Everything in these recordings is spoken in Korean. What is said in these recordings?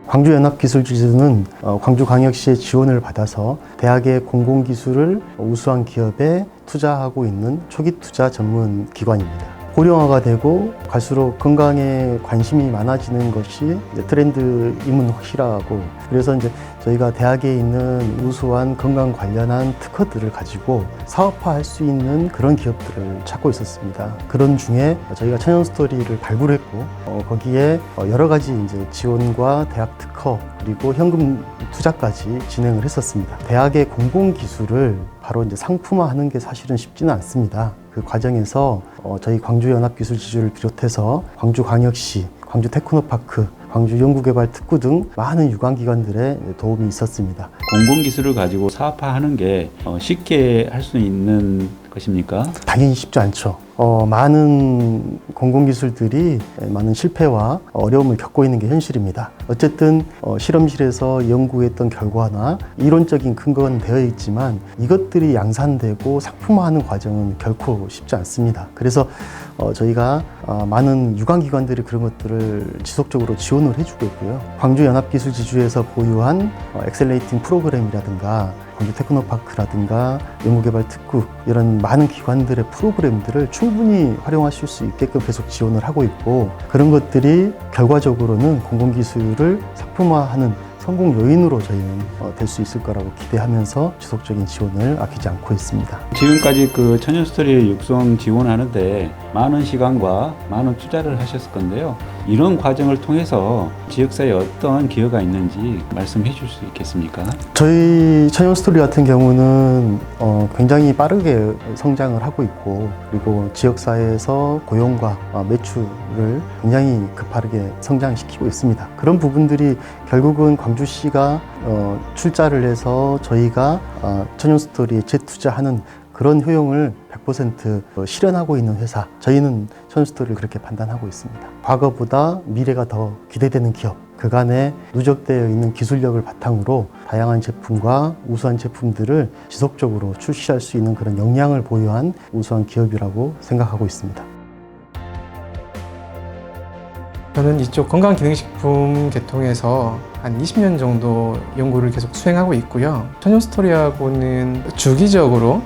광주연합기술지주는 광주광역시의 지원을 받아서 대학의 공공기술을 우수한 기업에 투자하고 있는 초기투자 전문 기관입니다. 고령화가 되고 갈수록 건강에 관심이 많아지는 것이 트렌드임은 확실하고, 그래서 이제 저희가 대학에 있는 우수한 건강 관련한 특허들을 가지고 사업화할 수 있는 그런 기업들을 찾고 있었습니다. 그런 중에 저희가 천연스토리를 발굴했고, 거기에 여러 가지 이제 지원과 대학 특허 그리고 현금 투자까지 진행을 했었습니다. 대학의 공공기술을 바로 이제 상품화하는 게 사실은 쉽지는 않습니다. 그 과정에서 저희 광주연합기술지주를 비롯해서 광주광역시, 광주테크노파크, 광주연구개발특구 등 많은 유관기관들의 도움이 있었습니다. 공공기술을 가지고 사업화하는 게 쉽게 할 수 있는 것입니까? 당연히 쉽지 않죠. 많은 공공기술들이 많은 실패와 어려움을 겪고 있는 게 현실입니다. 어쨌든 실험실에서 연구했던 결과나 이론적인 근거는 되어 있지만 이것들이 양산되고 상품화하는 과정은 결코 쉽지 않습니다. 그래서 저희가 많은 유관기관들이 그런 것들을 지속적으로 지원을 해주고 있고요. 광주연합기술지주에서 보유한 엑셀레이팅 프로그램이라든가 광주테크노파크라든가 연구개발특구, 이런 많은 기관들의 프로그램들을 충분히 활용하실 수 있게끔 계속 지원을 하고 있고, 그런 것들이 결과적으로는 공공기술을 상품화하는 성공 요인으로 저희는 될 수 있을 거라고 기대하면서 지속적인 지원을 아끼지 않고 있습니다. 지금까지 그 천연스토리 육성 지원하는데 많은 시간과 많은 투자를 하셨을 건데요. 이런 과정을 통해서 지역사회에 어떤 기여가 있는지 말씀해 줄 수 있겠습니까? 저희 천연스토리 같은 경우는 굉장히 빠르게 성장을 하고 있고, 그리고 지역사회에서 고용과 매출을 굉장히 급하게 성장시키고 있습니다. 그런 부분들이 결국은 광주시가 출자를 해서 저희가 천연스토리에 재투자하는 그런 효용을 100% 실현하고 있는 회사, 저희는 천연스토리를 그렇게 판단하고 있습니다. 과거보다 미래가 더 기대되는 기업, 그간에 누적되어 있는 기술력을 바탕으로 다양한 제품과 우수한 제품들을 지속적으로 출시할 수 있는 그런 역량을 보유한 우수한 기업이라고 생각하고 있습니다. 저는 이쪽 건강기능식품 계통에서 한 20년 정도 연구를 계속 수행하고 있고요. 천연스토리하고는 주기적으로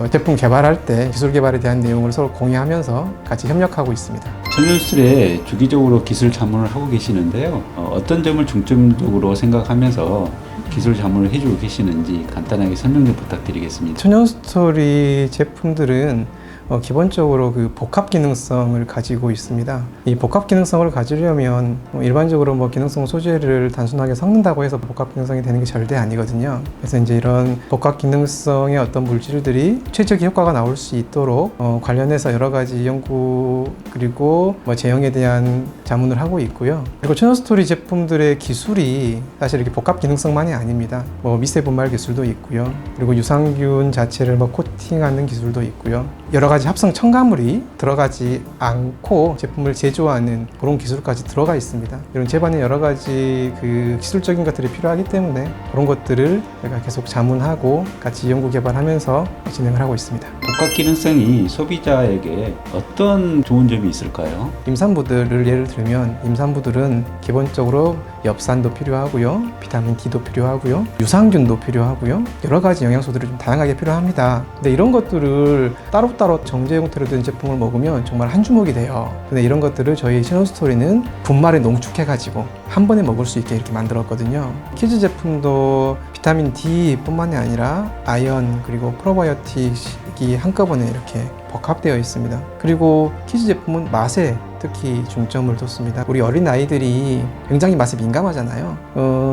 제품 개발할 때 기술 개발에 대한 내용을 서로 공유하면서 같이 협력하고 있습니다. 천연스토리에 주기적으로 기술 자문을 하고 계시는데요. 어떤 점을 중점적으로 생각하면서 기술 자문을 해주고 계시는지 간단하게 설명 좀 부탁드리겠습니다. 천연스토리 제품들은 기본적으로 그 복합 기능성을 가지고 있습니다. 이 복합 기능성을 가지려면 일반적으로 기능성 소재를 단순하게 섞는다고 해서 복합 기능성이 되는 게 절대 아니거든요. 그래서 이제 이런 복합 기능성의 어떤 물질들이 최적의 효과가 나올 수 있도록 관련해서 여러 가지 연구 그리고 제형에 대한 자문을 하고 있고요. 그리고 천연스토리 제품들의 기술이 사실 이렇게 복합 기능성만이 아닙니다. 미세 분말 기술도 있고요. 그리고 유산균 자체를 코팅하는 기술도 있고요. 여러 가지 합성 첨가물이 들어가지 않고 제품을 제조하는 그런 기술까지 들어가 있습니다. 이런 제반에 여러 가지 그 기술적인 것들이 필요하기 때문에 그런 것들을 저희가 계속 자문하고 같이 연구 개발하면서 진행을 하고 있습니다. 복합 기능성이 소비자에게 어떤 좋은 점이 있을까요? 임산부들을 예를 들면 임산부들은 기본적으로 엽산도 필요하고요, 비타민 D도 필요하고요, 유산균도 필요하고요, 여러 가지 영양소들이 좀 다양하게 필요합니다. 근데 이런 것들을 따로따로 정제 형태로 된 제품을 먹으면 정말 한 주먹이 돼요. 근데 이런 것들을 저희 천연스토리는 분말에 농축해가지고 한 번에 먹을 수 있게 이렇게 만들었거든요. 키즈 제품도 비타민 D 뿐만이 아니라 아연 그리고 프로바이오틱이 한꺼번에 이렇게 복합되어 있습니다. 그리고 키즈 제품은 맛에 특히 중점을 뒀습니다. 우리 어린아이들이 굉장히 맛에 민감하잖아요.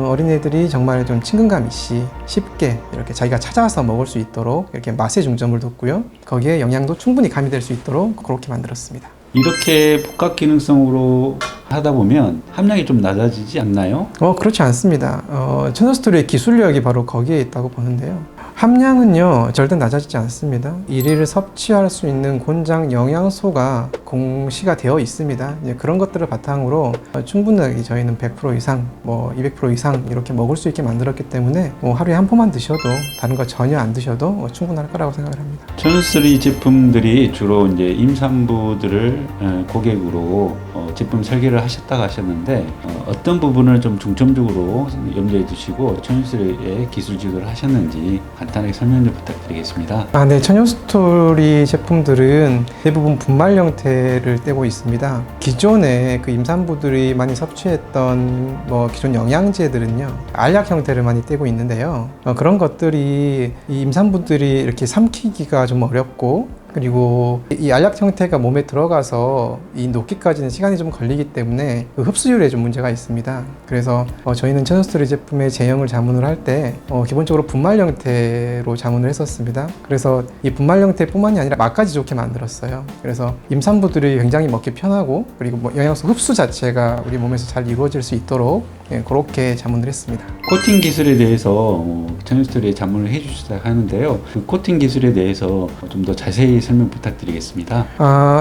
어린애들이 정말 좀 친근감 있이 쉽게 이렇게 자기가 찾아서 먹을 수 있도록 이렇게 맛에 중점을 뒀고요. 거기에 영양도 충분히 가미될 수 있도록 그렇게 만들었습니다. 이렇게 복합 기능성으로 하다 보면 함량이 좀 낮아지지 않나요? 그렇지 않습니다. 천연스토리의 기술력이 바로 거기에 있다고 보는데요. 함량은요 절대 낮아지지 않습니다. 일일을 섭취할 수 있는 곤장 영양소가 공시가 되어 있습니다. 이제 그런 것들을 바탕으로 충분하게 저희는 100% 이상, 200% 이상 이렇게 먹을 수 있게 만들었기 때문에 하루에 한 포만 드셔도 다른 거 전혀 안 드셔도 충분할 거라고 생각을 합니다. 천연스토리 제품들이 주로 이제 임산부들을 고객으로 제품 설계를 하셨다고 하셨는데 어떤 부분을 좀 중점적으로 염두에 두시고 천연스토리의 기술 지도를 하셨는지 간단하게 설명 좀 부탁드리겠습니다. 네. 천연스토리 제품들은 대부분 분말 형태를 떼고 있습니다. 기존에 그 임산부들이 많이 섭취했던 기존 영양제들은요, 알약 형태를 많이 떼고 있는데요. 그런 것들이 이 임산부들이 이렇게 삼키기가 좀 어렵고, 그리고 이 알약 형태가 몸에 들어가서 이 녹기까지는 시간이 좀 걸리기 때문에 그 흡수율에 좀 문제가 있습니다. 그래서 저희는 천연스토리 제품의 제형을 자문을 할 때 기본적으로 분말 형태로 자문을 했었습니다. 그래서 이 분말 형태뿐만이 아니라 맛까지 좋게 만들었어요. 그래서 임산부들이 굉장히 먹기 편하고, 그리고 영양소 흡수 자체가 우리 몸에서 잘 이루어질 수 있도록 그렇게 자문을 했습니다. 코팅 기술에 대해서 천연스토리에 자문을 해주시다 하는데요. 그 코팅 기술에 대해서 좀 더 자세히 설명 부탁드리겠습니다.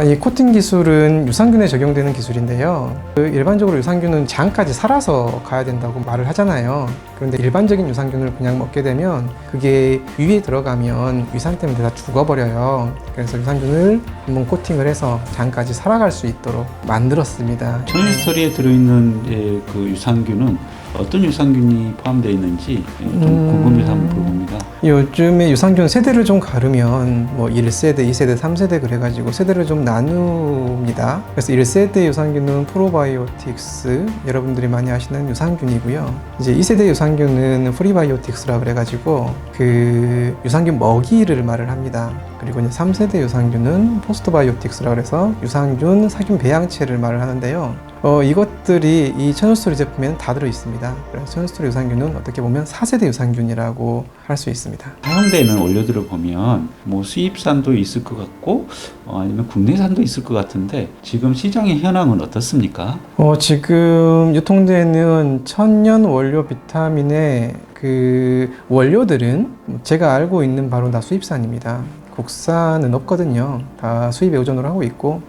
이 코팅 기술은 유산균에 적용되는 기술인데요. 일반적으로 유산균은 장까지 살아서 가야 된다고 말을 하잖아요. 그런데 일반적인 유산균을 그냥 먹게 되면 그게 위에 들어가면 위산 때문에 다 죽어버려요. 그래서 유산균을 한번 코팅을 해서 장까지 살아갈 수 있도록 만들었습니다. 천연스토리에 들어있는 그 유산균은 어떤 유산균이 포함되어 있는지 좀 궁금해서 한번 물어봅니다. 요즘에 유산균 세대를 좀 가르면 1세대, 2세대, 3세대 그래가지고 세대를 좀 나눕니다. 그래서 1세대 유산균은 프로바이오틱스, 여러분들이 많이 아시는 유산균이고요. 이제 2세대 유산균은 프리바이오틱스라 그래가지고 그 유산균 먹이를 말을 합니다. 그리고 이제 3세대 유산균은 포스트바이오틱스라 그래서 유산균 살균 배양체를 말을 하는데요. 이것들이 이 천연스토리 제품에는 다 들어있습니다. 그래서 천연스토리 유산균은 어떻게 보면 4세대 유산균이라고 할 수 있습니다. 사용되는 원료들을 보면 수입산도 있을 것 같고 아니면 국내산도 있을 것 같은데 지금 시장의 현황은 어떻습니까? 지금 유통되는 천연 원료 비타민의 그 원료들은 제가 알고 있는 바로 다 수입산입니다. 국산은 없거든요. 다 수입에 의존을 하고 있고,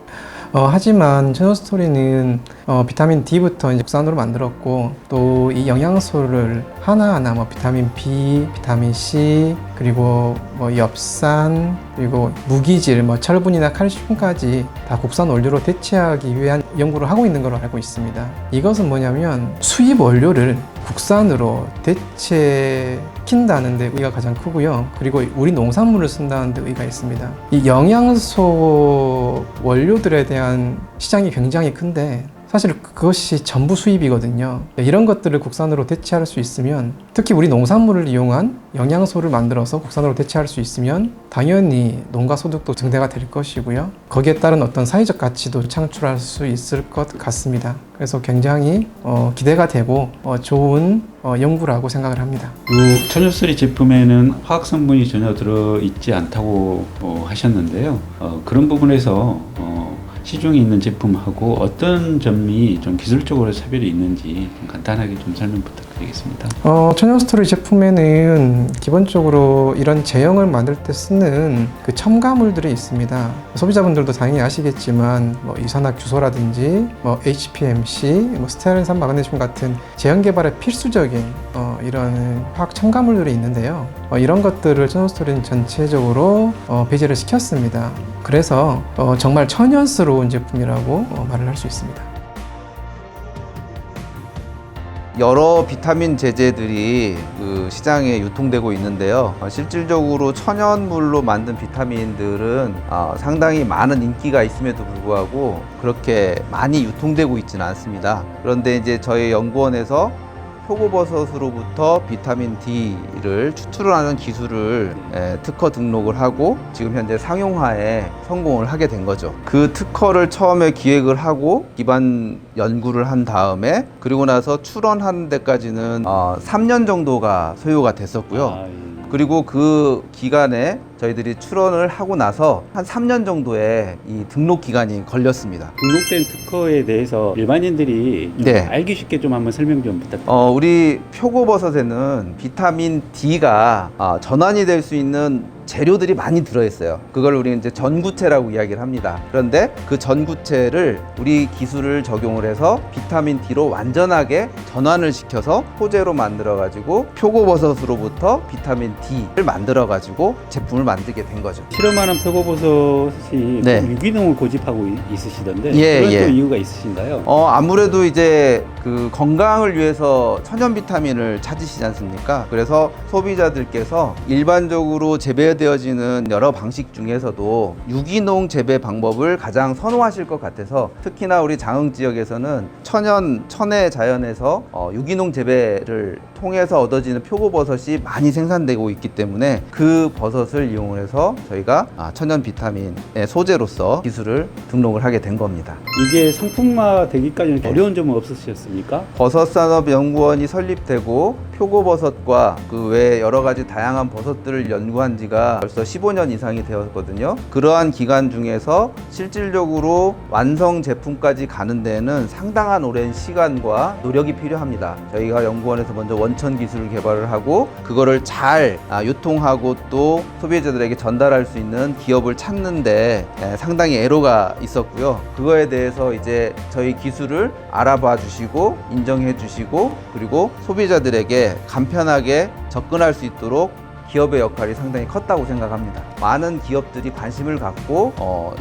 하지만 천연스토리는 비타민 D부터 이제 국산으로 만들었고, 또 이 영양소를 하나하나 비타민 B, 비타민 C, 그리고 엽산, 그리고 무기질, 철분이나 칼슘까지 다 국산 원료로 대체하기 위한 연구를 하고 있는 걸로 알고 있습니다. 이것은 뭐냐면 수입 원료를 국산으로 대체시킨다는 데 의의가 가장 크고요. 그리고 우리 농산물을 쓴다는 데 의의가 있습니다. 이 영양소 원료들에 대한 시장이 굉장히 큰데 사실 그것이 전부 수입이거든요. 이런 것들을 국산으로 대체할 수 있으면, 특히 우리 농산물을 이용한 영양소를 만들어서 국산으로 대체할 수 있으면 당연히 농가 소득도 증대가 될 것이고요. 거기에 따른 어떤 사회적 가치도 창출할 수 있을 것 같습니다. 그래서 굉장히 기대가 되고 좋은 연구라고 생각을 합니다. 천연스토리 제품에는 화학 성분이 전혀 들어있지 않다고 하셨는데요. 그런 부분에서 시중에 있는 제품하고 어떤 점이 좀 기술적으로 차별이 있는지 좀 간단하게 좀 설명 부탁드리겠습니다. 천연스토리 제품에는 기본적으로 이런 제형을 만들 때 쓰는 그 첨가물들이 있습니다. 소비자분들도 당연히 아시겠지만 이산화규소라든지 HPMC, 스테아린산 마그네슘 같은 제형 개발에 필수적인 이런 화학 첨가물들이 있는데요. 이런 것들을 천연스토리는 전체적으로 배제를 시켰습니다. 그래서 정말 천연스러운 제품이라고 말을 할 수 있습니다. 여러 비타민 제제들이 그 시장에 유통되고 있는데요. 실질적으로 천연물로 만든 비타민들은 상당히 많은 인기가 있음에도 불구하고 그렇게 많이 유통되고 있지는 않습니다. 그런데 이제 저희 연구원에서 표고버섯으로부터 비타민 D를 추출을 하는 기술을 특허 등록을 하고 지금 현재 상용화에 성공을 하게 된 거죠. 그 특허를 처음에 기획을 하고 기반 연구를 한 다음에 그리고 나서 출원하는 데까지는 3년 정도가 소요가 됐었고요. 그리고 그 기간에 저희들이 출원을 하고 나서 한 3년 정도의 이 등록 기간이 걸렸습니다. 등록된 특허에 대해서 일반인들이 좀 알기 쉽게 좀 한번 설명 좀 부탁드립니다. 우리 표고버섯에는 비타민 D가 전환이 될 수 있는 재료들이 많이 들어있어요. 그걸 우리 이제 전구체라고 이야기를 합니다. 그런데 그 전구체를 우리 기술을 적용을 해서 비타민 D로 완전하게 전환을 시켜서 소재로 만들어 가지고 표고버섯으로부터 비타민 D를 만들어 가지고 제품을 만들게 된 거죠. 실험하는 표고버섯이 네. 유기농을 고집하고 있으시던데 예, 그런 예. 또 이유가 있으신가요? 아무래도 이제 그 건강을 위해서 천연 비타민을 찾으시지 않습니까? 그래서 소비자들께서 일반적으로 재배되어지는 여러 방식 중에서도 유기농 재배 방법을 가장 선호하실 것 같아서 특히나 우리 장흥 지역에서는 천혜 자연에서 유기농 재배를 통해서 얻어지는 표고버섯이 많이 생산되고 있기 때문에 그 버섯을 이용해서 저희가 천연 비타민의 소재로서 기술을 등록을 하게 된 겁니다. 이게 상품화 되기까지는 어려운 점은 없으셨습니까? 버섯산업연구원이 설립되고 표고버섯과 그 외 여러 가지 다양한 버섯들을 연구한 지가 벌써 15년 이상이 되었거든요. 그러한 기간 중에서 실질적으로 완성 제품까지 가는 데에는 상당한 오랜 시간과 노력이 필요합니다. 저희가 연구원에서 먼저 원천 기술을 개발을 하고 그거를 잘 유통하고 또 소비자들에게 전달할 수 있는 기업을 찾는데 상당히 애로가 있었고요. 그거에 대해서 이제 저희 기술을 알아봐 주시고 인정해 주시고 그리고 소비자들에게 간편하게 접근할 수 있도록 기업의 역할이 상당히 컸다고 생각합니다. 많은 기업들이 관심을 갖고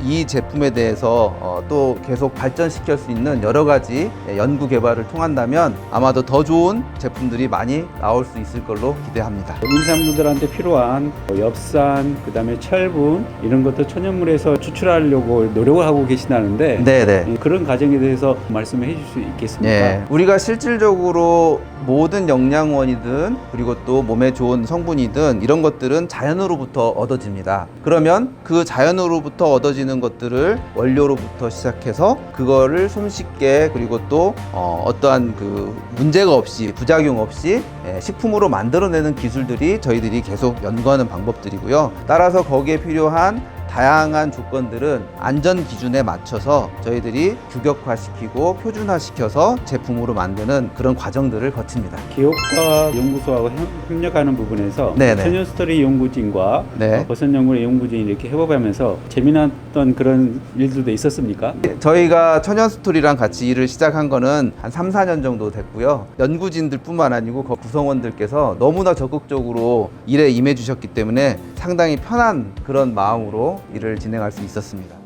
이 제품에 대해서 또 계속 발전시킬 수 있는 여러 가지 연구 개발을 통한다면 아마도 더 좋은 제품들이 많이 나올 수 있을 걸로 기대합니다. 임산부들한테 필요한 엽산, 그다음에 철분 이런 것도 천연물에서 추출하려고 노력을 하고 계시다는데 네네. 그런 과정에 대해서 말씀해 주실 수 있겠습니까? 예, 우리가 실질적으로 모든 영양원이든 그리고 또 몸에 좋은 성분이든 이런 것들은 자연으로부터 얻어집니다. 그러면 그 자연으로부터 얻어지는 것들을 원료로부터 시작해서 그거를 손쉽게 그리고 또 어떠한 그 문제가 없이 부작용 없이 식품으로 만들어내는 기술들이 저희들이 계속 연구하는 방법들이고요. 따라서 거기에 필요한 다양한 조건들은 안전 기준에 맞춰서 저희들이 규격화시키고 표준화시켜서 제품으로 만드는 그런 과정들을 거칩니다. 기업과 연구소하고 협력하는 부분에서 네네. 천연스토리 연구진과 네. 버섯연구의 연구진 이렇게 협업하면서 재미났던 그런 일들도 있었습니까? 저희가 천연스토리랑 같이 일을 시작한 거는 한 3, 4년 정도 됐고요. 연구진들 뿐만 아니고 그 구성원들께서 너무나 적극적으로 일에 임해 주셨기 때문에 상당히 편한 그런 마음으로 일을 진행할 수 있었습니다.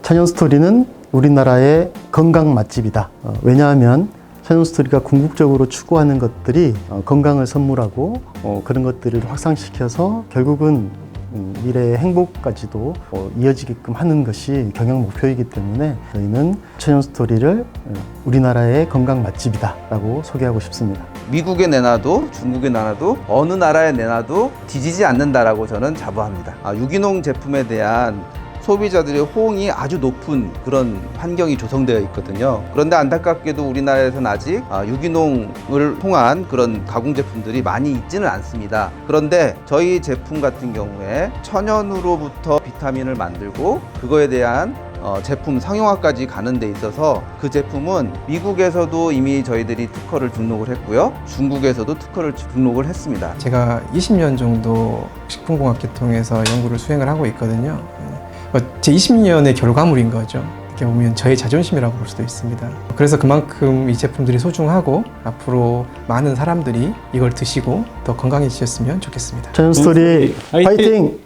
천연스토리는 우리나라의 건강 맛집이다. 왜냐하면 천연스토리가 궁극적으로 추구하는 것들이 건강을 선물하고 그런 것들을 확산시켜서 결국은 미래의 행복까지도 이어지게끔 하는 것이 경영 목표이기 때문에 저희는 천연스토리를 우리나라의 건강 맛집이다 라고 소개하고 싶습니다. 미국에 내놔도 중국에 내놔도 어느 나라에 내놔도 뒤지지 않는다라고 저는 자부합니다. 유기농 제품에 대한 소비자들의 호응이 아주 높은 그런 환경이 조성되어 있거든요. 그런데 안타깝게도 우리나라에서는 아직 유기농을 통한 그런 가공 제품들이 많이 있지는 않습니다. 그런데 저희 제품 같은 경우에 천연으로부터 비타민을 만들고 그거에 대한 제품 상용화까지 가는 데 있어서 그 제품은 미국에서도 이미 저희들이 특허를 등록을 했고요. 중국에서도 특허를 등록을 했습니다. 제가 20년 정도 식품공학 계통에서 연구를 수행을 하고 있거든요. 제 20년의 결과물인 거죠. 이렇게 보면 저의 자존심이라고 볼 수도 있습니다. 그래서 그만큼 이 제품들이 소중하고 앞으로 많은 사람들이 이걸 드시고 더 건강해지셨으면 좋겠습니다. 천연스토리 화이팅! 화이팅!